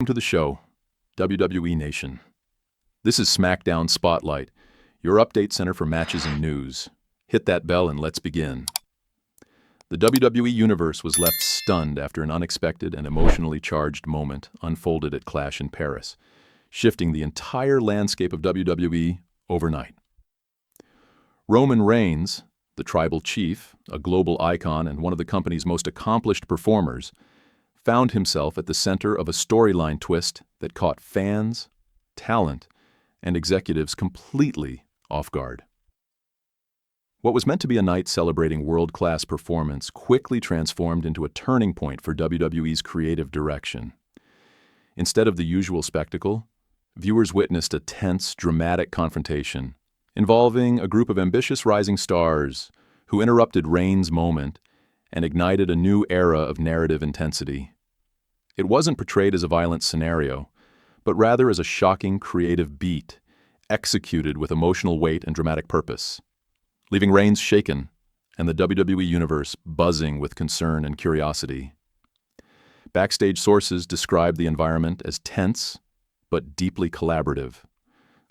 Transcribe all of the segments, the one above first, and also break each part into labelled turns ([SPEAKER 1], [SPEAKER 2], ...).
[SPEAKER 1] Welcome to the show, WWE Nation. This is SmackDown Spotlight, your update center for matches and news. Hit that bell and let's begin. The WWE Universe was left stunned after an unexpected and emotionally charged moment unfolded at Clash in Paris, shifting the entire landscape of WWE overnight. Roman Reigns, the tribal chief, a global icon and one of the company's most accomplished performers, found himself at the center of a storyline twist that caught fans, talent, and executives completely off guard. What was meant to be a night celebrating world-class performance quickly transformed into a turning point for WWE's creative direction. Instead of the usual spectacle, viewers witnessed a tense, dramatic confrontation involving a group of ambitious rising stars who interrupted Reigns' moment and ignited a new era of narrative intensity. It wasn't portrayed as a violent scenario, but rather as a shocking creative beat, executed with emotional weight and dramatic purpose, leaving Reigns shaken and the WWE Universe buzzing with concern and curiosity. Backstage sources described the environment as tense, but deeply collaborative,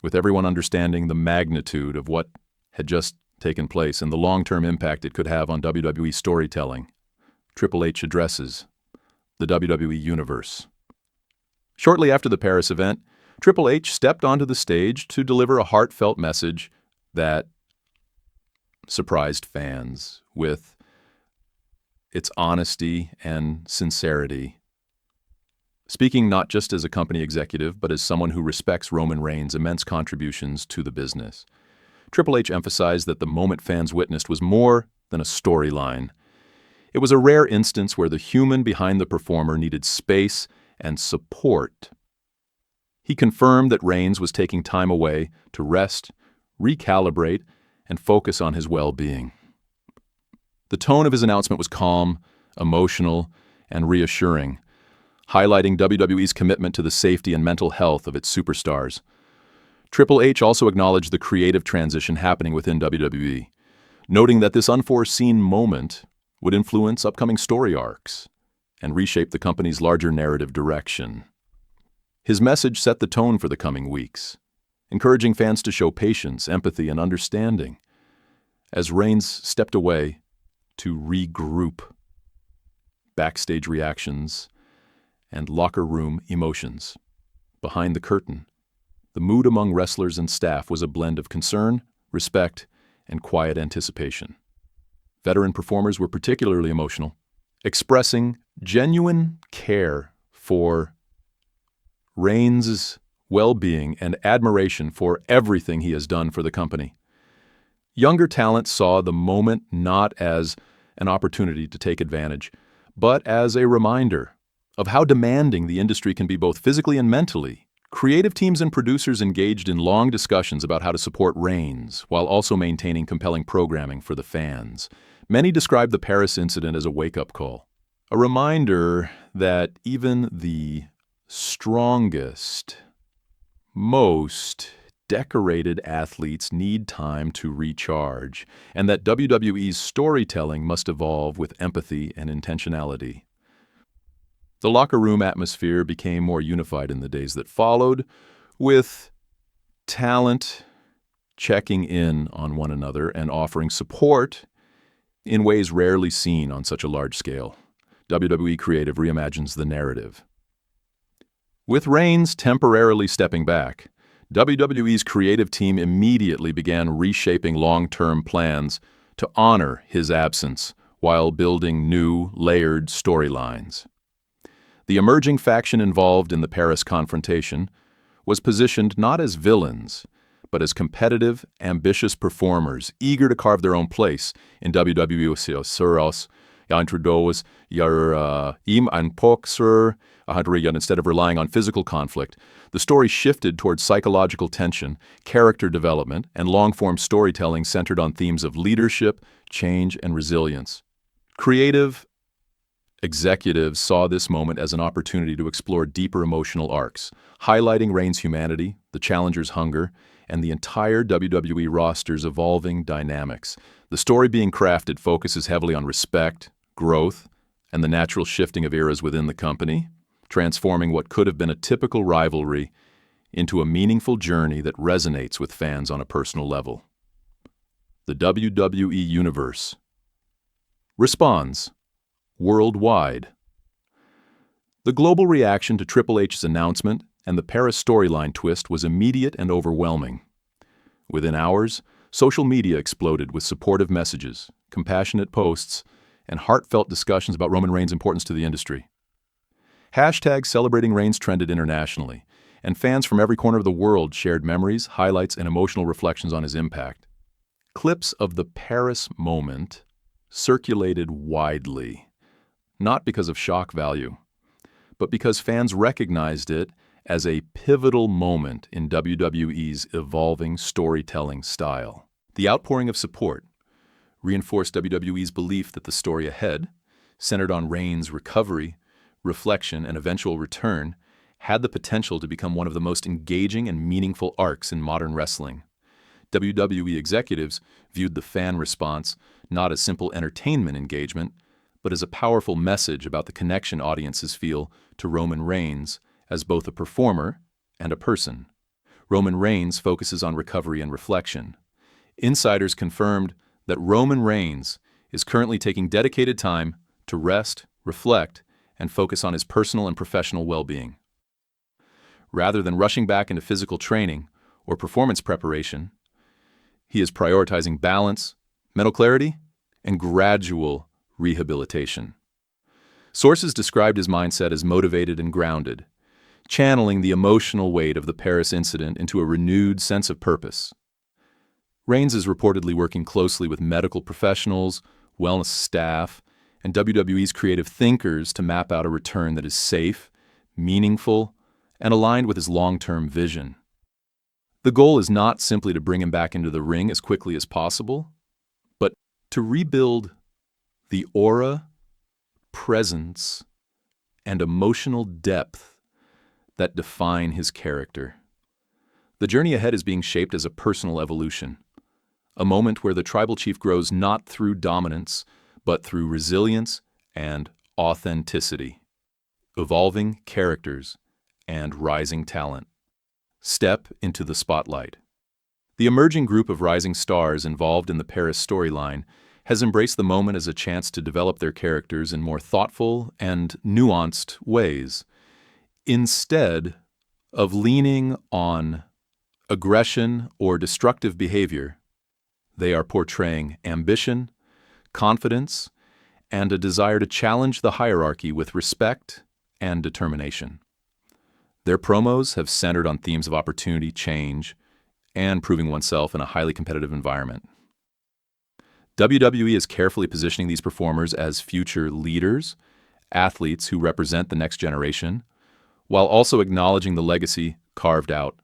[SPEAKER 1] with everyone understanding the magnitude of what had just taken place and the long-term impact it could have on WWE storytelling. Triple H addresses the WWE Universe. Shortly after the Paris event, Triple H stepped onto the stage to deliver a heartfelt message that surprised fans with its honesty and sincerity. Speaking not just as a company executive, but as someone who respects Roman Reigns' immense contributions to the business, Triple H emphasized that the moment fans witnessed was more than a storyline. It was a rare instance where the human behind the performer needed space and support. He confirmed that Reigns was taking time away to rest, recalibrate, and focus on his well-being. The tone of his announcement was calm, emotional, and reassuring, highlighting WWE's commitment to the safety and mental health of its superstars. Triple H also acknowledged the creative transition happening within WWE, noting that this unforeseen moment would influence upcoming story arcs and reshape the company's larger narrative direction. His message set the tone for the coming weeks, encouraging fans to show patience, empathy, and understanding as Reigns stepped away to regroup. Backstage reactions and locker room emotions. Behind the curtain, the mood among wrestlers and staff was a blend of concern, respect, and quiet anticipation. Veteran performers were particularly emotional, expressing genuine care for Reigns' well-being and admiration for everything he has done for the company. Younger talent saw the moment not as an opportunity to take advantage, but as a reminder of how demanding the industry can be both physically and mentally. Creative teams and producers engaged in long discussions about how to support Reigns while also maintaining compelling programming for the fans. Many described the Paris incident as a wake-up call, a reminder that even the strongest, most decorated athletes need time to recharge, and that WWE's storytelling must evolve with empathy and intentionality. The locker room atmosphere became more unified in the days that followed, with talent checking in on one another and offering support in ways rarely seen on such a large scale. WWE Creative reimagines the narrative. With Reigns temporarily stepping back, WWE's creative team immediately began reshaping long-term plans to honor his absence while building new, layered storylines. The emerging faction involved in the Paris confrontation was positioned not as villains, but as competitive, ambitious performers, eager to carve their own place in WWE. Instead of relying on physical conflict, the story shifted towards psychological tension, character development, and long-form storytelling centered on themes of leadership, change, and resilience. Creative executives saw this moment as an opportunity to explore deeper emotional arcs, highlighting Reigns' humanity, the challenger's hunger, and the entire WWE roster's evolving dynamics. The story being crafted focuses heavily on respect, growth, and the natural shifting of eras within the company. transforming what could have been a typical rivalry into a meaningful journey that resonates with fans on a personal level. The WWE Universe responds worldwide. The global reaction to Triple H's announcement and the Paris storyline twist was immediate and overwhelming. Within hours, social media exploded with supportive messages, compassionate posts, and heartfelt discussions about Roman Reigns' importance to the industry. Hashtags celebrating Reigns trended internationally, and fans from every corner of the world shared memories, highlights, and emotional reflections on his impact. Clips of the Paris moment circulated widely, not because of shock value, but because fans recognized it as a pivotal moment in WWE's evolving storytelling style. The outpouring of support reinforced WWE's belief that the story ahead, centered on Reigns' recovery, reflection, and eventual return, had the potential to become one of the most engaging and meaningful arcs in modern wrestling. WWE executives viewed the fan response not as simple entertainment engagement, but as a powerful message about the connection audiences feel to Roman Reigns as both a performer and a person. Roman Reigns focuses on recovery and reflection. Insiders confirmed that Roman Reigns is currently taking dedicated time to rest, reflect, and focus on his personal and professional well-being. Rather than rushing back into physical training or performance preparation, he is prioritizing balance, mental clarity, and gradual rehabilitation. Sources described his mindset as motivated and grounded, channeling the emotional weight of the Paris incident into a renewed sense of purpose. Reigns is reportedly working closely with medical professionals, wellness staff, and WWE's creative thinkers to map out a return that is safe, meaningful, and aligned with his long-term vision. The goal is not simply to bring him back into the ring as quickly as possible, but to rebuild the aura, presence, and emotional depth that define his character. The journey ahead is being shaped as a personal evolution, a moment where the tribal chief grows not through dominance, but through resilience and authenticity, evolving characters and rising talent. Step into the spotlight. The emerging group of rising stars involved in the Paris storyline has embraced the moment as a chance to develop their characters in more thoughtful and nuanced ways. Instead of leaning on aggression or destructive behavior, they are portraying ambition, confidence, and a desire to challenge the hierarchy with respect and determination. Their promos have centered on themes of opportunity, change, and proving oneself in a highly competitive environment. WWE is carefully positioning these performers as future leaders, athletes who represent the next generation, while also acknowledging the legacy carved out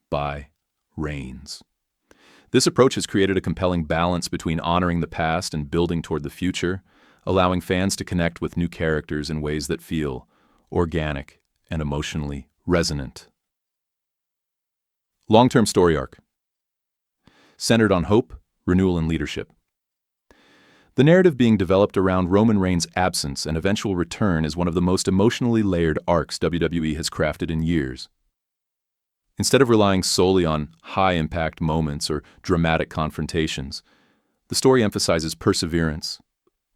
[SPEAKER 1] by Reigns. This approach has created a compelling balance between honoring the past and building toward the future, allowing fans to connect with new characters in ways that feel organic and emotionally resonant. Long-term story arc. Centered on hope, renewal, and leadership. The narrative being developed around Roman Reigns' absence and eventual return is one of the most emotionally layered arcs WWE has crafted in years. Instead of relying solely on high-impact moments or dramatic confrontations, the story emphasizes perseverance,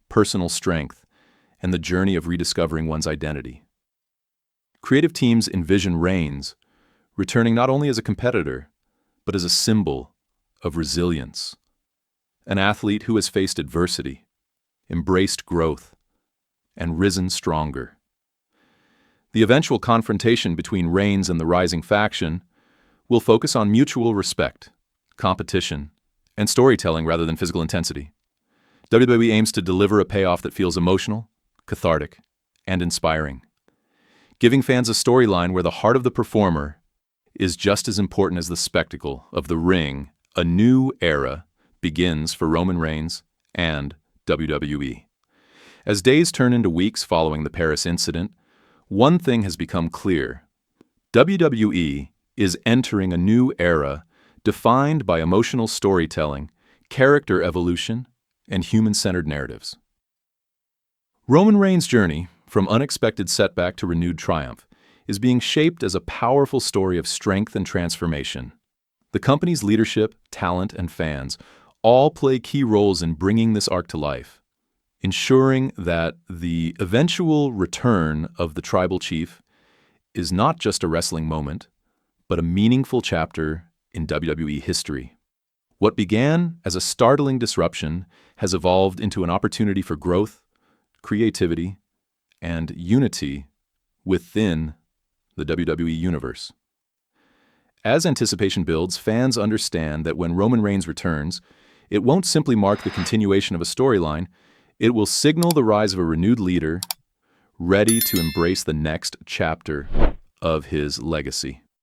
[SPEAKER 1] personal strength, and the journey of rediscovering one's identity. Creative teams envision Reigns returning not only as a competitor, but as a symbol of resilience. An athlete who has faced adversity, embraced growth, and risen stronger. The eventual confrontation between Reigns and the rising faction will focus on mutual respect, competition, and storytelling rather than physical intensity. WWE aims to deliver a payoff that feels emotional, cathartic, and inspiring, giving fans a storyline where the heart of the performer is just as important as the spectacle of the ring. A new era begins for Roman Reigns and WWE. As days turn into weeks following the Paris incident, one thing has become clear. WWE is entering a new era defined by emotional storytelling, character evolution, and human-centered narratives. Roman Reigns' journey from unexpected setback to renewed triumph, is being shaped as a powerful story of strength and transformation. The company's leadership, talent, and fans all play key roles in bringing this arc to life, ensuring that the eventual return of the tribal chief is not just a wrestling moment, but a meaningful chapter in WWE history. What began as a startling disruption has evolved into an opportunity for growth, creativity, and unity within the WWE Universe. As anticipation builds, fans understand that when Roman Reigns returns, it won't simply mark the continuation of a storyline, it will signal the rise of a renewed leader ready to embrace the next chapter of his legacy.